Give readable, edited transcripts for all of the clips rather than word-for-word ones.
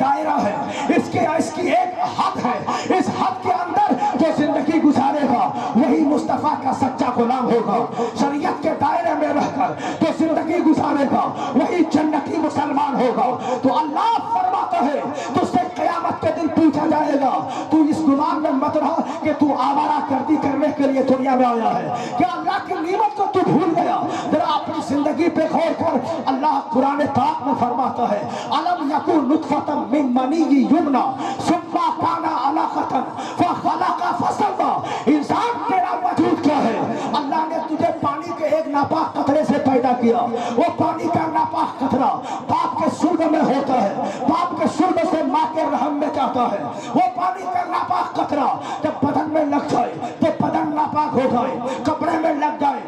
دائرہ ہے، اس کی ایک حد ہے. اس حد کے اندر جو زندگی گزارے گا وہی مصطفیٰ کا سچا غلام ہوگا. شریعت کے دائرے میں رہ کر جو زندگی گزارے گا وہی جنتی مسلمان ہوگا. تو اللہ فرماتا ہے تجھ سے قیامت کے دن پوچھا جائے گا. تو اس گمان میں مت رہا کہ تو آوارہ گردی کرنے کے لیے دنیا میں آیا ہے. کیا اللہ کی نعمت کو تو بھول گیا؟ ذرا اپنی زندگی پہ غور کر. اللہ قرآن پاک میں فرماتا ہے الم یکن نطفۃ من منی یمنی ثم کان علقۃ فخلق فسوی. انسان تیرا وجود کیا ہے؟ اللہ نے تجھے پانی کے ایک ناپاک قطرے سے پیدا کیا. وہ پانی کا ناپاک قطرہ باپ کے سرب میں ہوتا ہے، باپ کے سرب سے ماں کے رحم میں جاتا ہے. وہ پانی کا ناپاک قطرہ جب بدن میں لگ جائے تو بدن ناپاک ہو جائے، کپڑے میں لگ جائے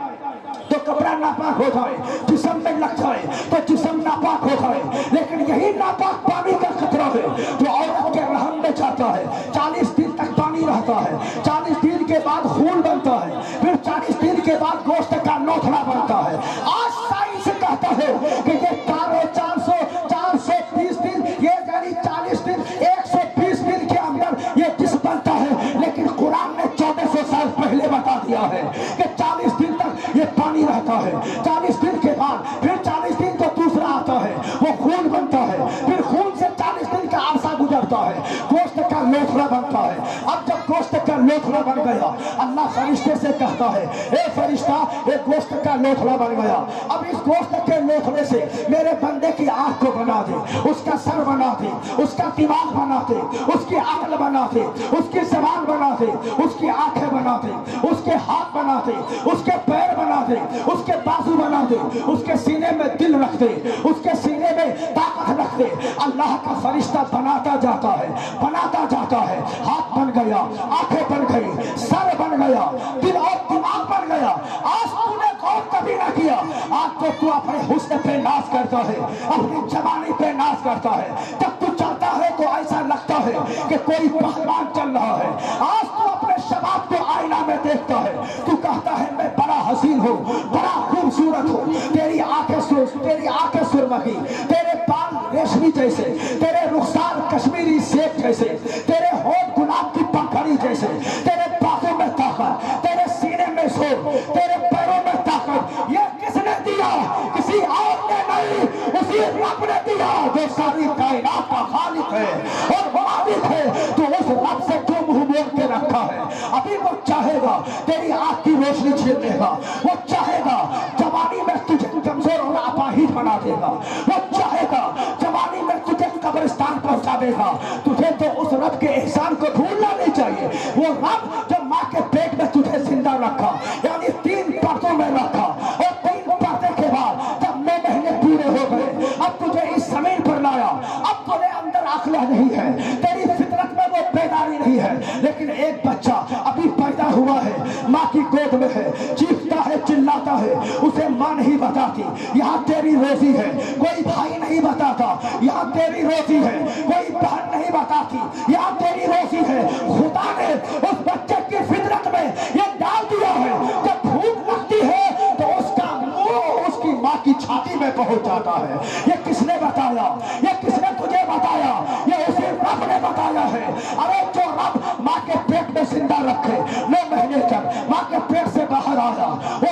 تو کپڑا ناپاک ہو جائے، جسم میں لگ جائے تو جسم ناپاک ہو جائے. لیکن یہی ناپاک پانی کا قطرہ ہے جو عورت کے رحم میں جاتا ہے. 40 دن تک پانی رہتا ہے، 40 دن کے بعد خون بنتا ہے، پھر 40 دن کے بعد گوشت کا لوتھڑا بنتا ہے. آج سائنس کہتا ہے کہ یہ 430 دن، یہ یعنی 40 دن 120 دن کے اندر یہ جسم بنتا ہے. لیکن قرآن نے 1400 سال پہلے بتا دیا ہے کہ 40 دن تک یہ پانی رہتا ہے. 40 دن کے بعد پھر 40 دن تو دوسرا آتا ہے، وہ خون بنتا ہے. پھر خون سے 40 دن کا عرصہ گزرتا ہے، گوشت کا لوتھڑا بنتا ہے. اب جب گوشت کا لوتھڑا بن گیا اللہ فرشتے سے کہتا ہے اے فرشتہ یہ گوشت کا لوتھڑا بن گیا، اب اس گوشت کے لوتھڑے سے میرے بندے کی آنکھ کو بنا دے، اس کا سر بنا دے، اس کا دماغ بنا دے، اس کی عقل بنا دے، اس کی زبان بنا دے، اس کی آنکھیں بنا دے، اس کے ہاتھ بنا دے، اس کے پیر بنا دے، اس کے بازو بنا دے، اس کے سینے میں دل رکھ دے، اس کے سینے میں طاقت رکھ دے. اللہ کا فرشتہ بناتا جاتا ہے، بناتا جاتا ہے. ہاتھ بن گیا، آنکھیں بن گئی، سر بن گیا، دل اور دماغ بن گیا. آج تو نے غور کبھی نہ کیا، آج تو اپنے حسن پہ ناز کرتا ہے، اپنی جوانی پہ ناز کرتا ہے. جب تو چلتا ہے تو ایسا لگتا ہے کہ کوئی پہلوان چل رہا ہے. آج تو اپنے شباب کو آئینہ میں دیکھتا ہے، تو کہتا ہے میں بڑا حسین ہوں، بڑا خوبصورت ہوں. تیری آنکھیں سرمگی، تیرے بال ریشمی جیسے، تیرے رخسار کشمیری سیب جیسے، تیرے ہونٹ گلاب کی پنکھڑی جیسے، تیرے بازو میں طاقت، تیرے سینے میں زور، تیرے پیروں میں طاقت. یہ کس نے دیا؟ کسی اور نے نہیں، اسی رب نے دیا جو ساری کائنات کا خالق ہے اور مالک ہے. تو اس رب سے جو منہ موڑ کے رکھا ہے ابھی وہ چاہے گا تیری آنکھ کی روشنی چھین لے گا. وہ چاہے گا جوانی میں تجھے کمزور اور اپاہج بنا دے گا. وہ چاہے گا جوانی میں تجھے قبرستان پہنچا دے گا. تجھے تو اس رب کے احسان کو بھولنا نہیں چاہیے. وہ رب جو ماں کے پیٹ میں تجھے زندہ رکھا، یعنی 3 پردوں میں رکھا، اور 3 پردے کے بعد جب 9 مہینے پورے ہو گئے اب تجھے اس زمین پر لایا. اب تیرے اندر عقل نہیں ہے، تیری فطرت میں وہ بیداری نہیں ہے. لیکن ایک بچہ ابھی پیدا ہوا ہے، ماں کی گود میں ہے، چیختا ہے، چلاتا ہے، اسے ماں نہیں بتاتی یہاں تیری روزی ہے. کوئی بھائی نہیں بتاتا یہاں تیری روزی ہے، کوئی بہن نہیں بتاتی یہاں تیری روزی ہے. خدا نے اس بچے کی فطرت میں یہ ڈال دیا ہے جب بھوک لگتی ہے تو اس کا منہ اس کی ماں کی چھاتی میں پہنچ جاتا ہے. یہ کس نے بتایا؟ یہ کس نے تجھے بتایا؟ یہ اسی رب نے بتایا ہے. ارے جو رب ماں کے پیٹ میں زندہ رکھے 9 مہینے تک ماں کے پیٹ سے باہر آیا، وہ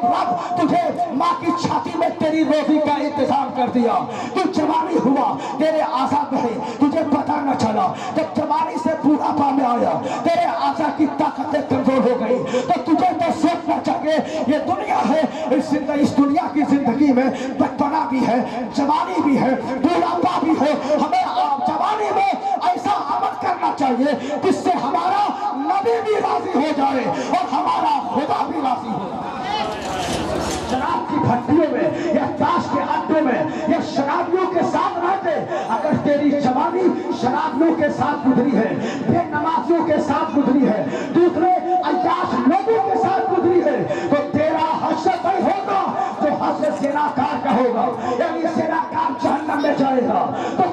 رب تجھے ماں کی چھاتی میں تیری روزی کا انتظام کر دیا. تو جوانی ہوا، تیرے اعضاء بڑھے، تجھے پتہ نہ چلا. جب جوانی سے بوڑھاپا میں آیا تیرے اعضاء کی طاقتیں کمزور ہو گئی تو تجھے تو سوچنا چاہیے یہ دنیا ہے، اس دنیا کی زندگی میں بچپنا بھی ہے، جوانی بھی ہے، بوڑھاپا بھی ہے. ہمیں جوانی میں ایسا عمل کرنا چاہیے جس سے ہمارا نبی بھی راضی ہو جائے اور ہمارا خدا بھی راضی ہو جائے. شراب کی بھٹیوں میں یا تاش کے اڈوں میں یا شرابیوں کے ساتھ رہتے، اگر تیری جوانی شرابیوں کے ساتھ گزری ہے، بے نمازیوں کے ساتھ گزری ہے، دوسرے عیاش لوگوں کے ساتھ گزری ہے، تو تیرا حشر نہیں ہوگا جو حشر زناکار کا ہوگا، یعنی زناکار جہنم میں جائے گا. تو